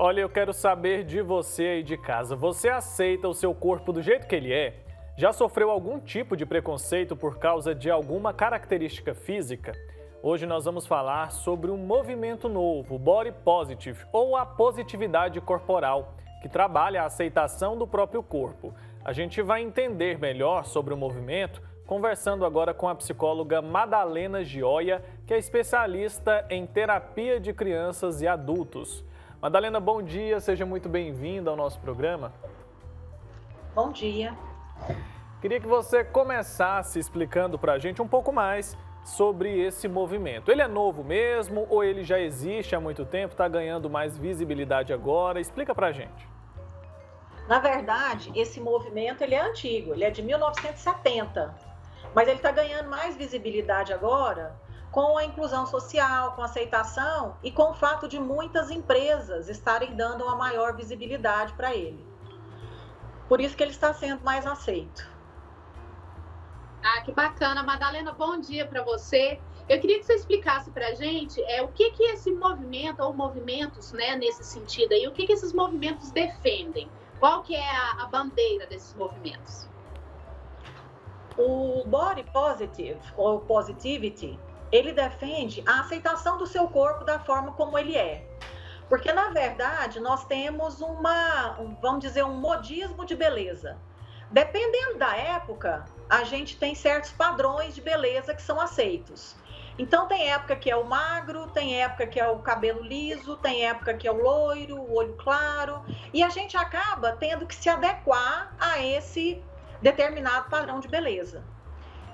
Olha, eu quero saber de você aí de casa. Você aceita o seu corpo do jeito que ele é? Já sofreu algum tipo de preconceito por causa de alguma característica física? Hoje nós vamos falar sobre um movimento novo, Body Positive, ou a positividade corporal, que trabalha a aceitação do próprio corpo. A gente vai entender melhor sobre o movimento conversando agora com a psicóloga Madalena Gioia, que é especialista em terapia de crianças e adultos. Madalena, bom dia, seja muito bem-vinda ao nosso programa. Bom dia. Queria que você começasse explicando para a gente um pouco mais sobre esse movimento. Ele é novo mesmo ou ele já existe há muito tempo, está ganhando mais visibilidade agora? Explica para a gente. Na verdade, esse movimento ele é antigo, ele é de 1970, mas ele está ganhando mais visibilidade agora com a inclusão social, com a aceitação e com o fato de muitas empresas estarem dando uma maior visibilidade para ele. Por isso que ele está sendo mais aceito. Ah, que bacana. Madalena, bom dia para você. Eu queria que você explicasse para a gente o que esse movimento, ou movimentos, né, nesse sentido aí, o que esses movimentos defendem? Qual que é a bandeira desses movimentos? O Body Positive, ou Positivity, ele defende a aceitação do seu corpo da forma como ele é. Porque, na verdade, nós temos vamos dizer, um modismo de beleza. Dependendo da época, a gente tem certos padrões de beleza que são aceitos. Então, tem época que é o magro, tem época que é o cabelo liso, tem época que é o loiro, o olho claro. E a gente acaba tendo que se adequar a esse determinado padrão de beleza.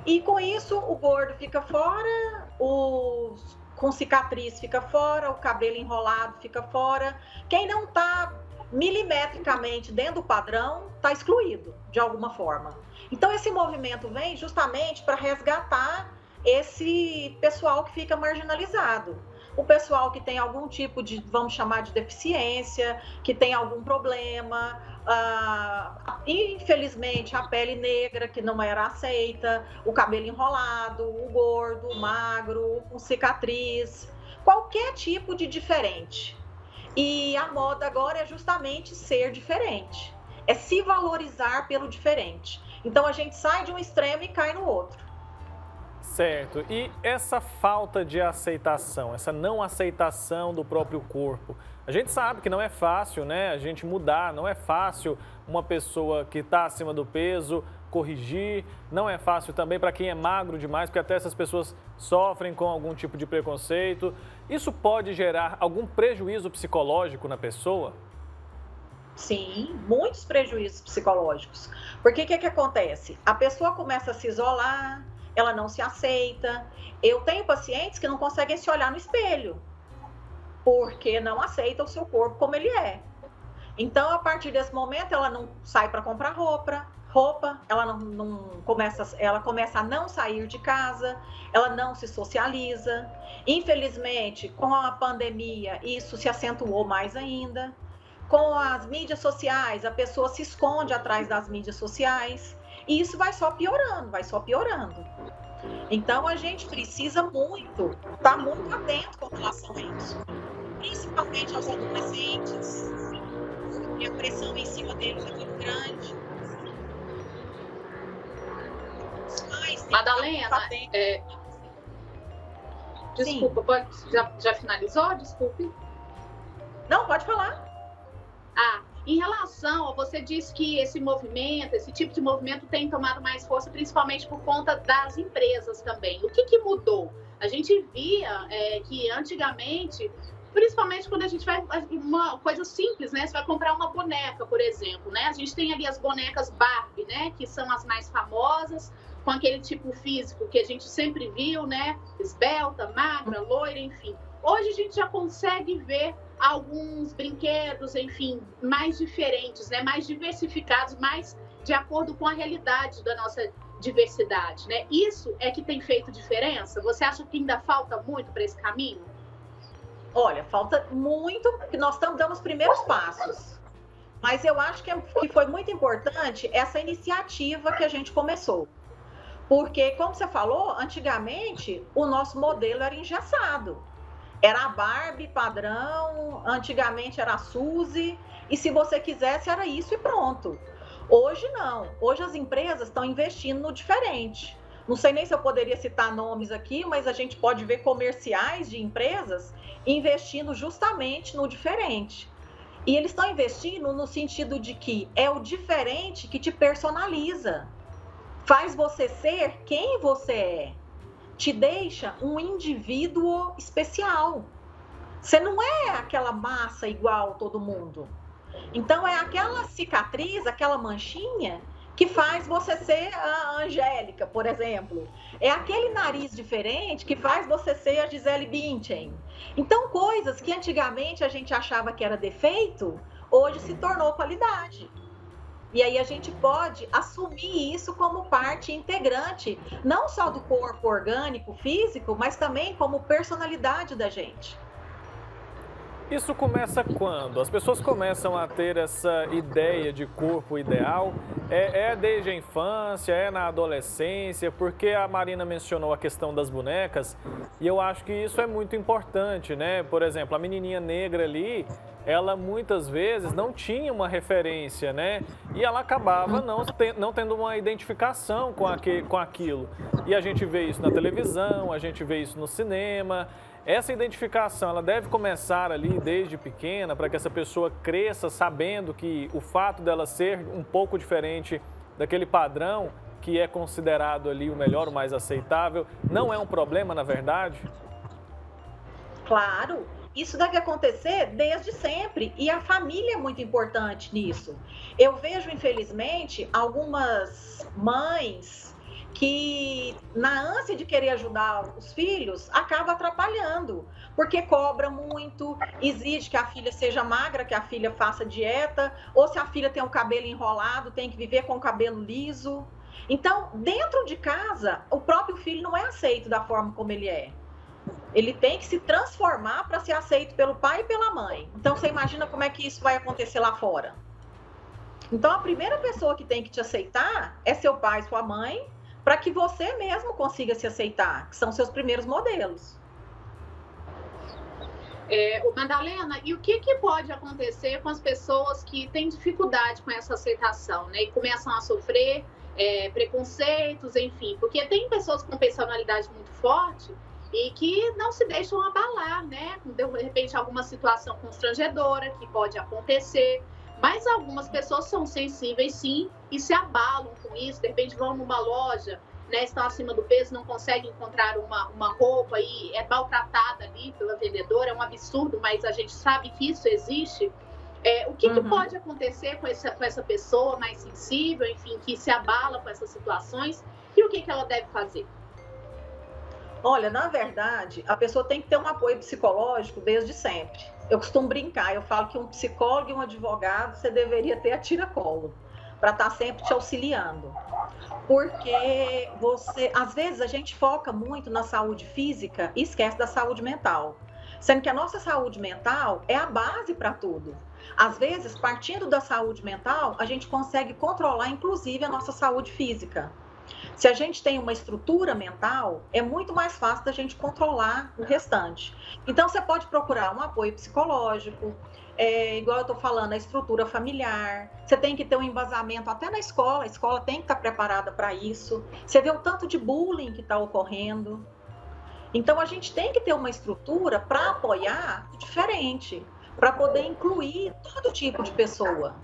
E com isso, o gordo fica fora, com cicatriz fica fora, o cabelo enrolado fica fora. Quem não está milimetricamente dentro do padrão está excluído de alguma forma. Então, esse movimento vem justamente para resgatar esse pessoal que fica marginalizado. O pessoal que tem algum tipo de, vamos chamar de deficiência, que tem algum problema, infelizmente a pele negra que não era aceita, o cabelo enrolado, o gordo, o magro, com cicatriz, qualquer tipo de diferente. E a moda agora é justamente ser diferente, é se valorizar pelo diferente. Então a gente sai de um extremo e cai no outro. Certo. E essa falta de aceitação, essa não aceitação do próprio corpo, a gente sabe que não é fácil, né? A gente mudar, não é fácil uma pessoa que está acima do peso corrigir, não é fácil também para quem é magro demais, porque até essas pessoas sofrem com algum tipo de preconceito. Isso pode gerar algum prejuízo psicológico na pessoa? Sim, muitos prejuízos psicológicos. Porque o que acontece? A pessoa começa a se isolar, ela não se aceita. Eu tenho pacientes que não conseguem se olhar no espelho, porque não aceitam o seu corpo como ele é. Então, a partir desse momento, ela não sai para comprar roupa, ela começa a não sair de casa, ela não se socializa. Infelizmente, com a pandemia, isso se acentuou mais ainda. Com as mídias sociais, a pessoa se esconde atrás das mídias sociais. E isso vai só piorando, vai só piorando. Então, a gente precisa estar muito atento com relação a isso. Principalmente aos adolescentes, porque a pressão em cima deles é muito grande. Madalena, desculpa, já finalizou? Desculpe. Não, pode falar. Em relação, você disse que esse movimento, esse tipo de movimento tem tomado mais força, principalmente por conta das empresas também. O que mudou? A gente via que antigamente, principalmente quando a gente vai, uma coisa simples, né? Você vai comprar uma boneca, por exemplo, né? A gente tem ali as bonecas Barbie, né? Que são as mais famosas, com aquele tipo físico que a gente sempre viu, né? Esbelta, magra, loira, enfim. Hoje a gente já consegue ver alguns brinquedos, enfim, mais diferentes, né? Mais diversificados, mais de acordo com a realidade da nossa diversidade, né? Isso é que tem feito diferença? Você acha que ainda falta muito para esse caminho? Olha, falta muito, porque nós estamos dando os primeiros passos. Mas eu acho que foi muito importante essa iniciativa que a gente começou. Porque, como você falou, antigamente o nosso modelo era engessado. Era a Barbie padrão, antigamente era a Suzy, e se você quisesse era isso e pronto. Hoje não, hoje as empresas estão investindo no diferente. Não sei nem se eu poderia citar nomes aqui, mas a gente pode ver comerciais de empresas investindo justamente no diferente. E eles estão investindo no sentido de que é o diferente que te personaliza, faz você ser quem você é, te deixa um indivíduo especial. Você não é aquela massa igual a todo mundo. Então é aquela cicatriz, aquela manchinha que faz você ser a Angélica, por exemplo. É aquele nariz diferente que faz você ser a Gisele Bündchen. Então, coisas que antigamente a gente achava que era defeito, hoje se tornou qualidade. E aí a gente pode assumir isso como parte integrante, não só do corpo orgânico, físico, mas também como personalidade da gente. Isso começa quando? As pessoas começam a ter essa ideia de corpo ideal? É desde a infância, é na adolescência? Porque a Marina mencionou a questão das bonecas e eu acho que isso é muito importante, né? Por exemplo, a menininha negra ali, ela muitas vezes não tinha uma referência, né? E ela acabava não tendo uma identificação com aquilo. E a gente vê isso na televisão, a gente vê isso no cinema. Essa identificação, ela deve começar ali desde pequena, para que essa pessoa cresça sabendo que o fato dela ser um pouco diferente daquele padrão que é considerado ali o melhor, o mais aceitável, não é um problema, na verdade? Claro, isso deve acontecer desde sempre e a família é muito importante nisso. Eu vejo, infelizmente, algumas mães que, na ânsia de querer ajudar os filhos, acaba atrapalhando, porque cobra muito, exige que a filha seja magra, que a filha faça dieta, ou se a filha tem o cabelo enrolado, tem que viver com o cabelo liso. Então, dentro de casa, o próprio filho não é aceito da forma como ele é. Ele tem que se transformar para ser aceito pelo pai e pela mãe. Então, você imagina como é que isso vai acontecer lá fora. Então, a primeira pessoa que tem que te aceitar é seu pai, sua mãe, para que você mesmo consiga se aceitar, que são seus primeiros modelos. Madalena, e o que pode acontecer com as pessoas que têm dificuldade com essa aceitação, né? E começam a sofrer preconceitos, enfim, porque tem pessoas com personalidade muito forte e que não se deixam abalar, né? De repente, alguma situação constrangedora que pode acontecer. Mas algumas pessoas são sensíveis, sim, e se abalam com isso. De repente vão numa loja, né, estão acima do peso, não conseguem encontrar uma roupa e é maltratada ali pela vendedora. É um absurdo, mas a gente sabe que isso existe. O que pode acontecer com essa pessoa mais sensível, enfim, que se abala com essas situações? E o que ela deve fazer? Olha, na verdade, a pessoa tem que ter um apoio psicológico desde sempre. Eu costumo brincar, eu falo que um psicólogo e um advogado você deveria ter a tiracolo, para estar sempre te auxiliando. Porque às vezes a gente foca muito na saúde física e esquece da saúde mental. Sendo que a nossa saúde mental é a base para tudo. Às vezes, partindo da saúde mental, a gente consegue controlar, inclusive, a nossa saúde física. Se a gente tem uma estrutura mental, é muito mais fácil da gente controlar o restante. Então, você pode procurar um apoio psicológico, igual eu estou falando, a estrutura familiar. Você tem que ter um embasamento até na escola, a escola tem que estar preparada para isso. Você vê o tanto de bullying que está ocorrendo. Então, a gente tem que ter uma estrutura para apoiar o diferente, para poder incluir todo tipo de pessoa.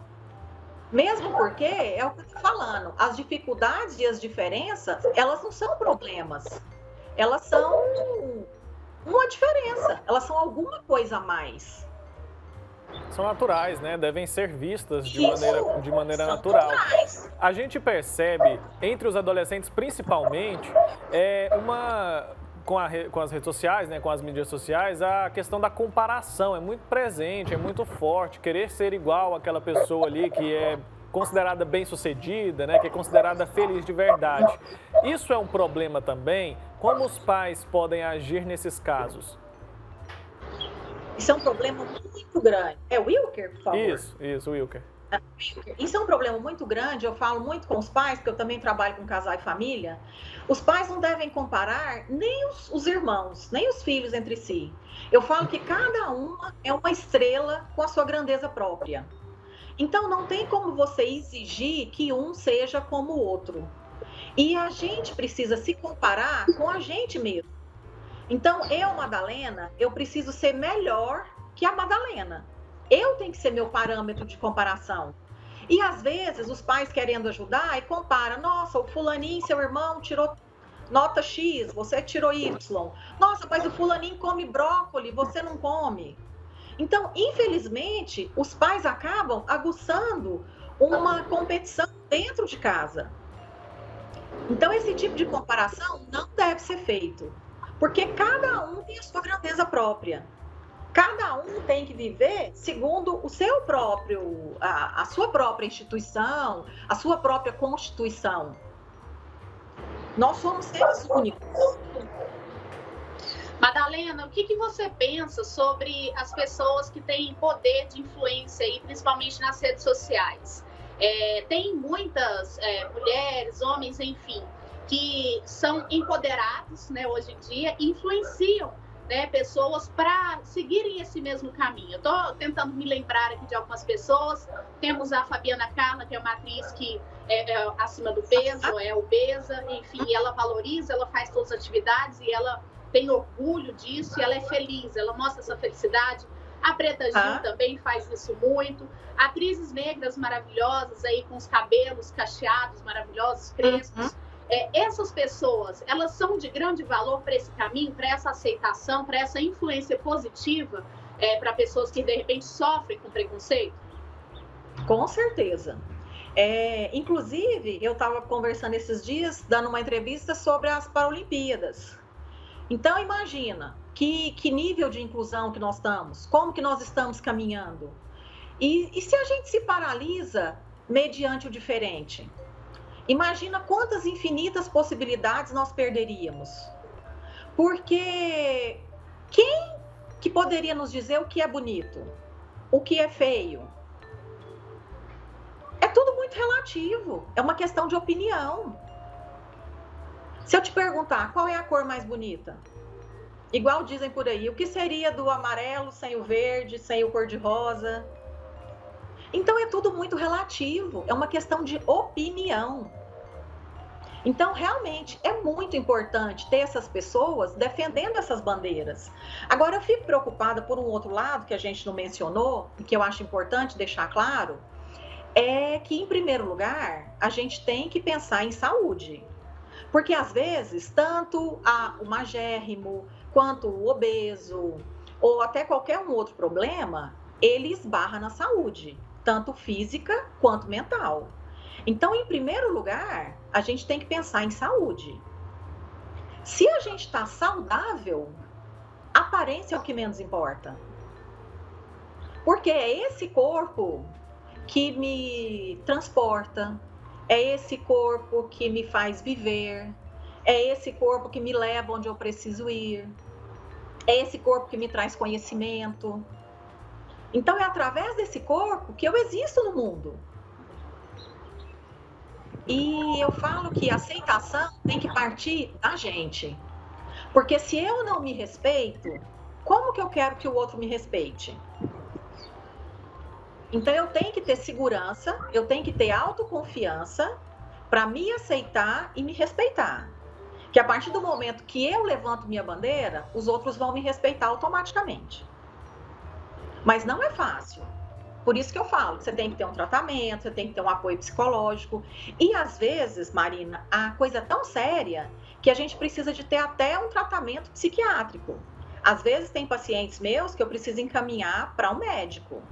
Mesmo porque, é o que eu estou falando, as dificuldades e as diferenças, elas não são problemas. Elas são uma diferença, elas são alguma coisa a mais. São naturais, né? Devem ser vistas de maneira natural. Naturais. A gente percebe, entre os adolescentes principalmente, com as redes sociais, né, com as mídias sociais, a questão da comparação é muito presente, é muito forte, querer ser igual àquela pessoa ali que é considerada bem-sucedida, né, que é considerada feliz de verdade. Isso é um problema também? Como os pais podem agir nesses casos? Isso é um problema muito grande. É Wilker, por favor? Isso, Wilker. Isso é um problema muito grande, eu falo muito com os pais, porque eu também trabalho com casal e família. Os pais não devem comparar nem os irmãos, nem os filhos entre si. Eu falo que cada uma é uma estrela com a sua grandeza própria. Então, não tem como você exigir que um seja como o outro. E a gente precisa se comparar com a gente mesmo. Então, eu, Madalena, eu preciso ser melhor que a Madalena. Eu tenho que ser meu parâmetro de comparação. E às vezes os pais querendo ajudar e compara, nossa, o fulaninho, seu irmão, tirou nota X, você tirou Y. Nossa, mas o fulaninho come brócolis, você não come. Então, infelizmente, os pais acabam aguçando uma competição dentro de casa. Então, esse tipo de comparação não deve ser feito, porque cada um tem a sua grandeza própria. Cada um tem que viver segundo o seu próprio, a sua própria instituição, a sua própria constituição. Nós somos seres únicos. Madalena, o que você pensa sobre as pessoas que têm poder de influência, aí, principalmente nas redes sociais? Tem muitas mulheres, homens, enfim, que são empoderados, né, hoje em dia, e influenciam, né, pessoas para seguirem esse mesmo caminho. Eu estou tentando me lembrar aqui de algumas pessoas. Temos a Fabiana Carla, que é uma atriz que é acima do peso, é obesa, enfim, ela valoriza, ela faz todas as atividades e ela tem orgulho disso e ela é feliz, ela mostra essa felicidade. A Preta Gil também faz isso muito. Atrizes negras maravilhosas aí com os cabelos cacheados, maravilhosos, crespos. Essas pessoas, elas são de grande valor para esse caminho, para essa aceitação, para essa influência positiva para pessoas que, de repente, sofrem com preconceito? Com certeza. Inclusive, eu estava conversando esses dias, dando uma entrevista sobre as Paralimpíadas. Então, imagina que nível de inclusão que nós estamos, como que nós estamos caminhando. E se a gente se paralisa mediante o diferente? Imagina quantas infinitas possibilidades nós perderíamos. Porque quem que poderia nos dizer o que é bonito? O que é feio? É tudo muito relativo. É uma questão de opinião. Se eu te perguntar qual é a cor mais bonita? Igual dizem por aí, o que seria do amarelo sem o verde, sem o cor-de-rosa? Então é tudo muito relativo, é uma questão de opinião. Então, realmente, é muito importante ter essas pessoas defendendo essas bandeiras. Agora, eu fico preocupada por um outro lado, que a gente não mencionou, e que eu acho importante deixar claro, é que, em primeiro lugar, a gente tem que pensar em saúde. Porque, às vezes, tanto o magérrimo, quanto o obeso, ou até qualquer um outro problema, ele esbarra na saúde, tanto física quanto mental. Então, em primeiro lugar, a gente tem que pensar em saúde. Se a gente está saudável, a aparência é o que menos importa. Porque é esse corpo que me transporta, é esse corpo que me faz viver, é esse corpo que me leva onde eu preciso ir, é esse corpo que me traz conhecimento. Então, é através desse corpo que eu existo no mundo. E eu falo que a aceitação tem que partir da gente. Porque se eu não me respeito, como que eu quero que o outro me respeite? Então, eu tenho que ter segurança, eu tenho que ter autoconfiança para me aceitar e me respeitar. Que a partir do momento que eu levanto minha bandeira, os outros vão me respeitar automaticamente. Mas não é fácil. Por isso que eu falo, você tem que ter um tratamento, você tem que ter um apoio psicológico. E às vezes, Marina, a coisa é tão séria que a gente precisa de ter até um tratamento psiquiátrico. Às vezes tem pacientes meus que eu preciso encaminhar para um médico.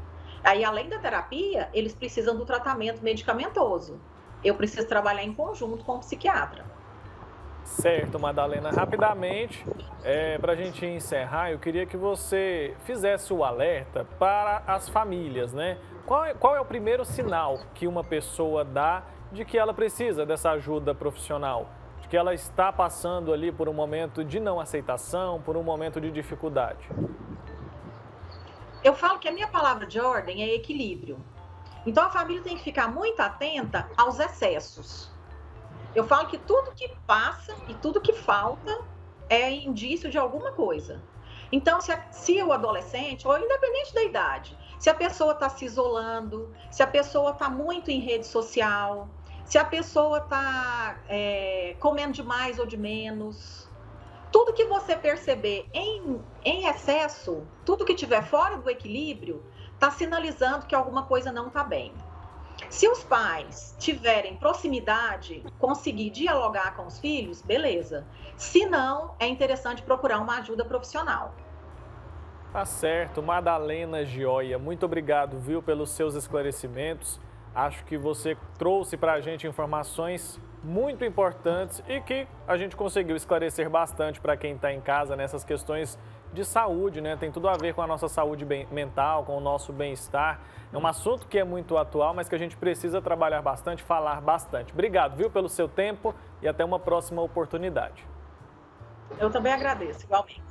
Aí, além da terapia, eles precisam do tratamento medicamentoso. Eu preciso trabalhar em conjunto com o psiquiatra. Certo, Madalena. Rapidamente, para a gente encerrar, eu queria que você fizesse o alerta para as famílias, né? Qual é o primeiro sinal que uma pessoa dá de que ela precisa dessa ajuda profissional? De que ela está passando ali por um momento de não aceitação, por um momento de dificuldade? Eu falo que a minha palavra de ordem é equilíbrio. Então, a família tem que ficar muito atenta aos excessos. Eu falo que tudo que passa e tudo que falta é indício de alguma coisa. Então, se o adolescente, ou independente da idade, se a pessoa está se isolando, se a pessoa está muito em rede social, se a pessoa está comendo de mais ou de menos, tudo que você perceber em excesso, tudo que estiver fora do equilíbrio, está sinalizando que alguma coisa não está bem. Se os pais tiverem proximidade, conseguir dialogar com os filhos, beleza. Se não, é interessante procurar uma ajuda profissional. Tá certo. Madalena Gioia, muito obrigado, viu, pelos seus esclarecimentos. Acho que você trouxe para a gente informações muito importantes e que a gente conseguiu esclarecer bastante para quem está em casa nessas questões de saúde, né? Tem tudo a ver com a nossa saúde mental, com o nosso bem-estar. É um assunto que é muito atual, mas que a gente precisa trabalhar bastante, falar bastante. Obrigado, viu, pelo seu tempo e até uma próxima oportunidade. Eu também agradeço, igualmente.